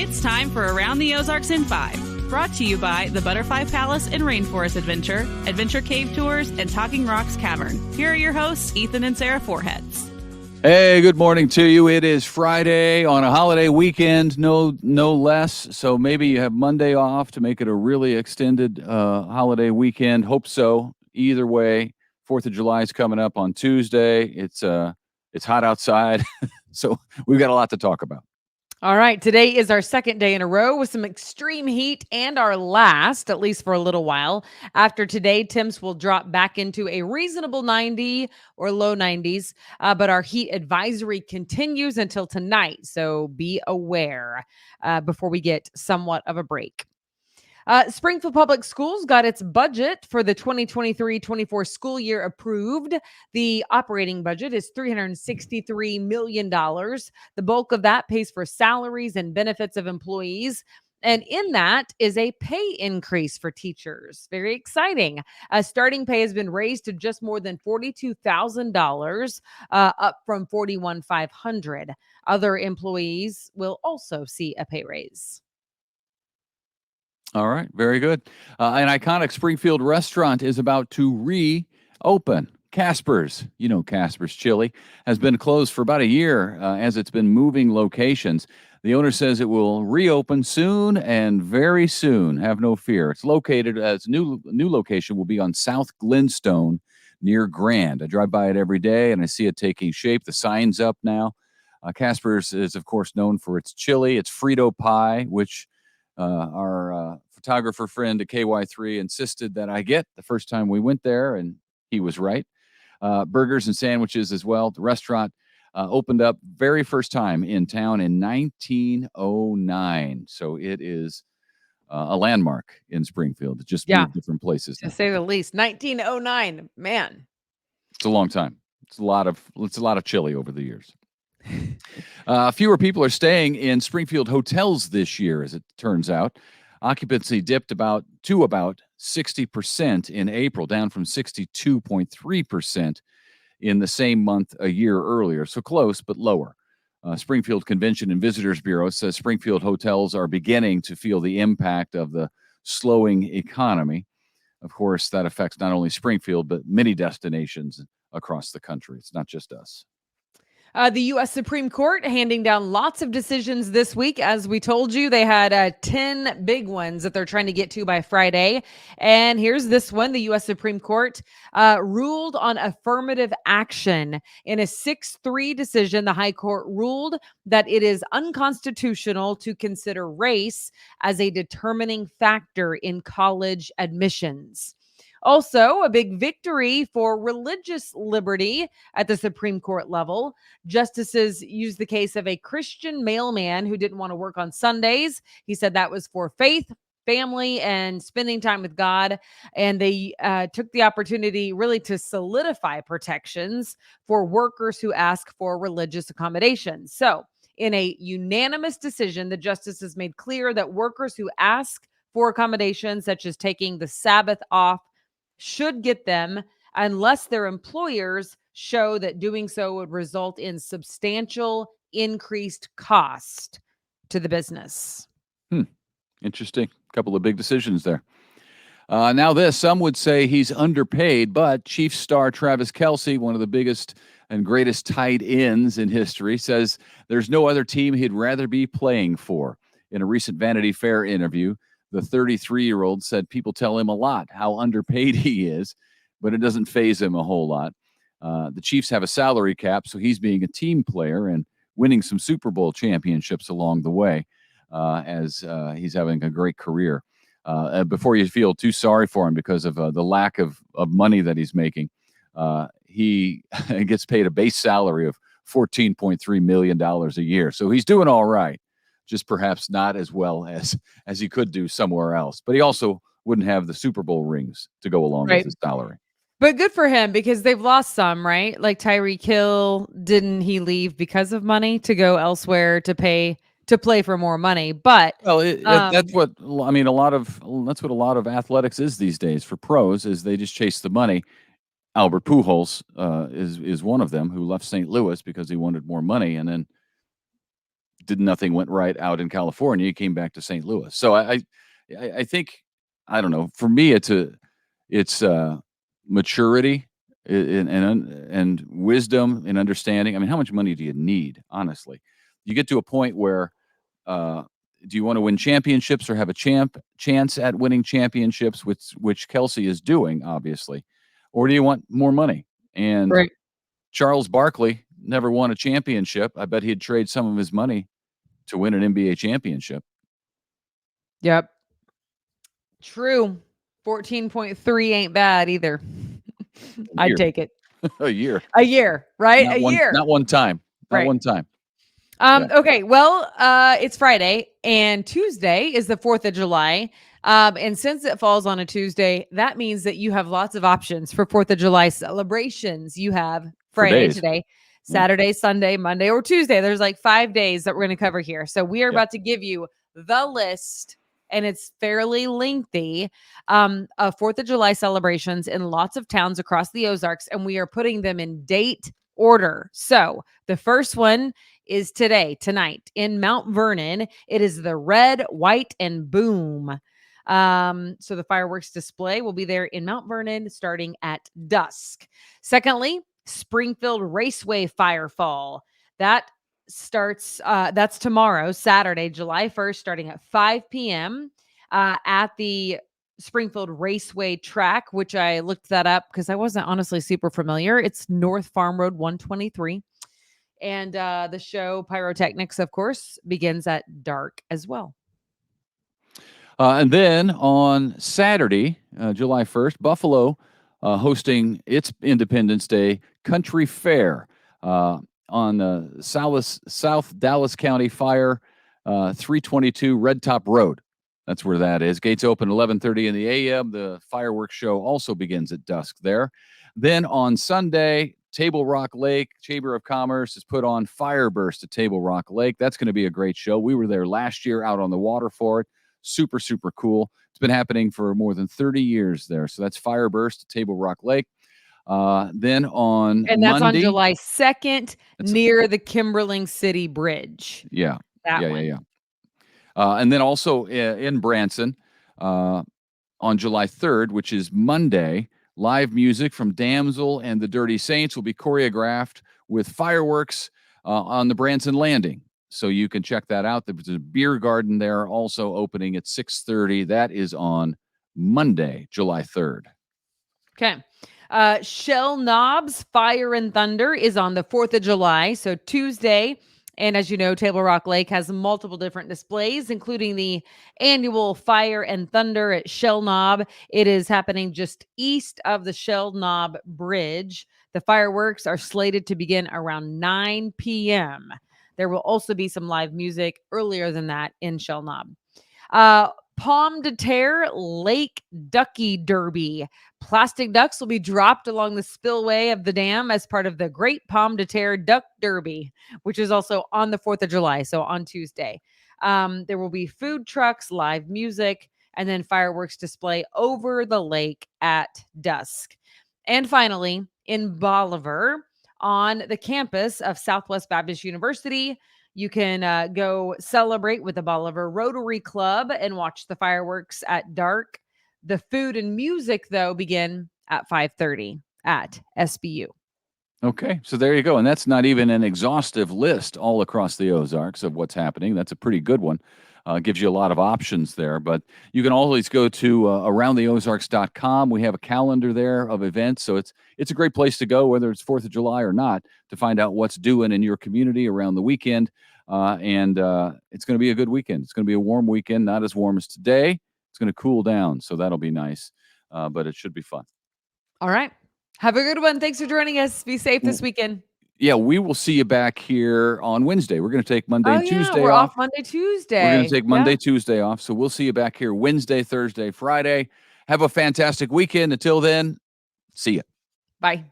It's time for Around the Ozarks in 5, brought to you by the Butterfly Palace and Rainforest Adventure, Adventure Cave Tours, and Talking Rocks Cavern. Here are your hosts, Ethan and Sarah Foreheads. Hey, good morning to you. It is Friday on a holiday weekend, no less. So maybe you have Monday off to make it a really extended holiday weekend. Hope so. Either way, 4th of July is coming up on Tuesday. It's hot outside, so we've got a lot to talk about. All right, today is our second day in a row with some extreme heat and our last, at least for a little while. After today, temps will drop back into a reasonable 90 or low 90s, but our heat advisory continues until tonight, so be aware before we get somewhat of a break. Springfield Public Schools got its budget for the 2023-24 school year approved. The operating budget is $363 million. The bulk of that pays for salaries and benefits of employees. And in that is a pay increase for teachers. Very exciting. Starting pay has been raised to just more than $42,000, up from $41,500. Other employees will also see a pay raise. All right, very good. An iconic Springfield restaurant is about to reopen. Casper's, Casper's Chili, has been closed for about a year as it's been moving locations. The owner says it will reopen soon and very soon. Have no fear. It's located as new location will be on South Glenstone near Grand. I drive by it every day and I see it taking shape. The sign's up now. Casper's is, of course, known for its chili, its Frito pie, which our photographer friend at KY3 insisted that I get the first time we went there, and he was right. Burgers and sandwiches as well. The restaurant opened up very first time in town in 1909. So it is a landmark in Springfield. It just moved different places. To say the least. 1909, man. It's a long time. It's a lot of chili over the years. Fewer people are staying in Springfield hotels this year, as it turns out. Occupancy dipped about 60% in April, down from 62.3% in the same month a year earlier. So close, but lower. Springfield Convention and Visitors Bureau says Springfield hotels are beginning to feel the impact of the slowing economy. Of course, that affects not only Springfield, but many destinations across the country. It's not just us. The U.S. Supreme Court handing down lots of decisions this week. As we told you, they had 10 big ones that they're trying to get to by Friday. And here's this one. The U.S. Supreme Court ruled on affirmative action. In a 6-3 decision, the High Court ruled that it is unconstitutional to consider race as a determining factor in college admissions. Also, a big victory for religious liberty at the Supreme Court level. Justices used the case of a Christian mailman who didn't want to work on Sundays. He said that was for faith, family, and spending time with God. And they took the opportunity really to solidify protections for workers who ask for religious accommodations. So, in a unanimous decision, the justices made clear that workers who ask for accommodations, such as taking the Sabbath off, should get them unless their employers show that doing so would result in substantial increased cost to the business. Interesting. A couple of big decisions there. Now some would say he's underpaid, but Chiefs star Travis Kelce, one of the biggest and greatest tight ends in history, says there's no other team he'd rather be playing for. In a recent Vanity Fair interview, the 33-year-old said people tell him a lot how underpaid he is, but it doesn't faze him a whole lot. The Chiefs have a salary cap, so he's being a team player and winning some Super Bowl championships along the way as he's having a great career. Before you feel too sorry for him because of the lack of money that he's making, he gets paid a base salary of $14.3 million a year. So he's doing all right. Just perhaps not as well as he could do somewhere else. But he also wouldn't have the Super Bowl rings to go along with his salary. But good for him because they've lost some, right? Like Tyreek Hill, didn't he leave because of money to go elsewhere to play for more money? But that's what I mean. That's what a lot of athletics is these days for pros is they just chase the money. Albert Pujols is one of them who left St. Louis because he wanted more money and then nothing went right out in California. He came back to St. Louis. So I think, I don't know. For me, it's maturity and wisdom and understanding. I mean, how much money do you need? Honestly, you get to a point where do you want to win championships or have a chance at winning championships, which Kelce is doing, obviously, or do you want more money? And Right. Charles Barkley never won a championship. I bet he'd trade some of his money to win an NBA championship. Yep. True. 14.3 ain't bad either. I'd take it. A year. A year, right? Not a year. Not one time. Not Right. one time. Yeah. Okay. Well, it's Friday and Tuesday is the 4th of July. And since it falls on a Tuesday, that means that you have lots of options for 4th of July celebrations. You have Friday today, Saturday, Sunday, Monday, or Tuesday. There's like 5 days that we're going to cover here. So we are about to give you the list, and it's fairly lengthy, of 4th of July celebrations in lots of towns across the Ozarks, and we are putting them in date order. So the first one is tonight in Mount Vernon. It is the Red, White, and Boom. So the fireworks display will be there in Mount Vernon starting at dusk. Secondly, Springfield Raceway Firefall. That starts, that's tomorrow, Saturday, July 1st, starting at 5 p.m. At the Springfield Raceway track, which I looked that up because I wasn't honestly super familiar. It's North Farm Road 123. And the show Pyrotechnics, of course, begins at dark as well. And then on Saturday, July 1st, Buffalo hosting its Independence Day Country Fair on South Dallas County Fire, 322 Red Top Road. That's where that is. Gates open 11:30 in the a.m. The fireworks show also begins at dusk there. Then on Sunday, Table Rock Lake Chamber of Commerce has put on Fireburst at Table Rock Lake. That's going to be a great show. We were there last year out on the water for it. Super, super cool. It's been happening for more than 30 years there. So that's Fireburst at Table Rock Lake. Then on And that's Monday, on July 2nd near the Kimberling City Bridge. Yeah. That one. Yeah. And then also in Branson on July 3rd, which is Monday, live music from Damsel and the Dirty Saints will be choreographed with fireworks on the Branson Landing. So you can check that out. There's a beer garden there also opening at 6:30. That is on Monday, July 3rd. Okay. Shell Knobs Fire and Thunder is on the 4th of July. So Tuesday. And as you know, Table Rock Lake has multiple different displays, including the annual Fire and Thunder at Shell Knob. It is happening just east of the Shell Knob Bridge. The fireworks are slated to begin around 9 p.m. There will also be some live music earlier than that in Shell Knob. Pomme de Terre Lake Ducky Derby. Plastic ducks will be dropped along the spillway of the dam as part of the Great Pomme de Terre Duck Derby, which is also on the 4th of July, so on Tuesday. There will be food trucks, live music, and then fireworks display over the lake at dusk. And finally, in Bolivar, on the campus of Southwest Baptist University, you can go celebrate with the Bolivar Rotary Club and watch the fireworks at dark. The food and music, though, begin at 5:30 at SBU. Okay, so there you go. And that's not even an exhaustive list all across the Ozarks of what's happening. That's a pretty good one. Gives you a lot of options there. But you can always go to aroundtheozarks.com. We have a calendar there of events. So it's a great place to go, whether it's 4th of July or not, to find out what's doing in your community around the weekend. And it's going to be a good weekend. It's going to be a warm weekend, not as warm as today. It's going to cool down, so that'll be nice. But it should be fun. All right. Have a good one. Thanks for joining us. Be safe this weekend. Yeah, we will see you back here on Wednesday. We're going to take Monday and Tuesday we're off. Monday, Tuesday. We're going to take Monday, Tuesday off. So we'll see you back here Wednesday, Thursday, Friday. Have a fantastic weekend. Until then, see ya. Bye.